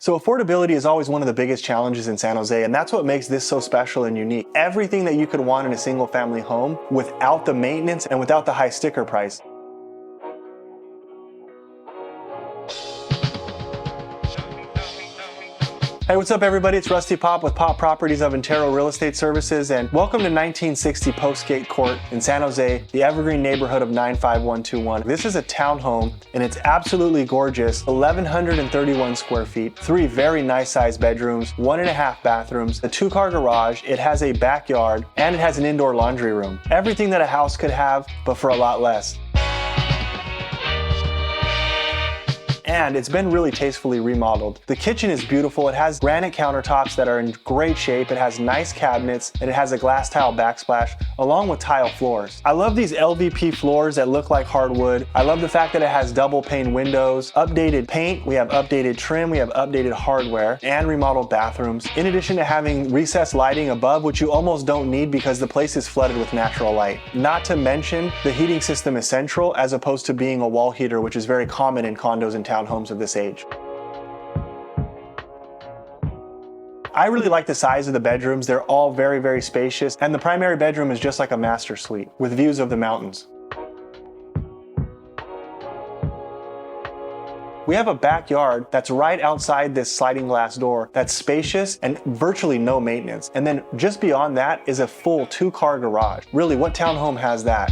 So affordability is always one of the biggest challenges in San Jose, and that's what makes this so special and unique. Everything that you could want in a single family home without the maintenance and without the high sticker price. Hey, what's up everybody? It's Rusty Pop with Pop Properties of Antero Real Estate Services, and welcome to 1960 Postgate Court in San Jose, the Evergreen neighborhood of 95121. This is a townhome and it's absolutely gorgeous. 1,131 square feet, 3 very nice sized bedrooms, 1.5 bathrooms, a 2-car garage, it has a backyard, and it has an indoor laundry room. Everything that a house could have, but for a lot less. And it's been really tastefully remodeled. The kitchen is beautiful. It has granite countertops that are in great shape. It has nice cabinets, and it has a glass tile backsplash along with tile floors. I love these LVP floors that look like hardwood. I love the fact that it has double pane windows, updated paint, we have updated trim, we have updated hardware, and remodeled bathrooms. In addition to having recessed lighting above, which you almost don't need because the place is flooded with natural light. Not to mention, the heating system is central as opposed to being a wall heater, which is very common in condos and townhomes of this age. I really like the size of the bedrooms. They're all very, very spacious, and the primary bedroom is just like a master suite with views of the mountains. We have a backyard that's right outside this sliding glass door that's spacious and virtually no maintenance. And then just beyond that is a full 2-car garage. Really, what townhome has that?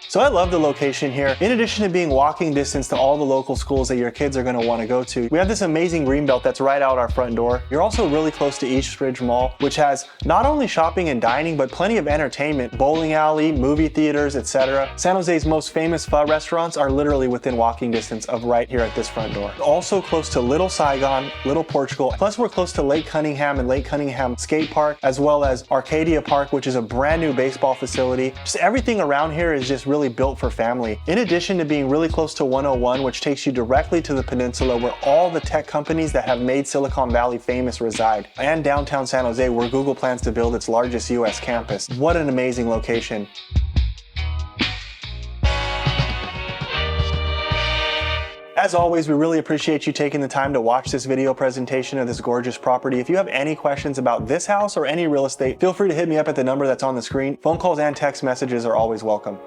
So I love the location here. In addition to being walking distance to all the local schools that your kids are going to want to go to, we have this amazing green belt that's right out our front door. You're also really close to Eastridge Mall, which has not only shopping and dining, but plenty of entertainment, bowling alley, movie theaters, etc. San Jose's most famous pho restaurants are literally within walking distance of right here at this front door. Also close to Little Saigon, Little Portugal, plus we're close to Lake Cunningham and Lake Cunningham Skate Park, as well as Arcadia Park, which is a brand new baseball facility. Just everything around here is just really built for family. In addition to being really close to 101, which takes you directly to the peninsula where all the tech companies that have made Silicon Valley famous reside, and downtown San Jose where Google plans to build its largest US campus. What an amazing location. As always, we really appreciate you taking the time to watch this video presentation of this gorgeous property. If you have any questions about this house or any real estate, feel free to hit me up at the number that's on the screen. Phone calls and text messages are always welcome.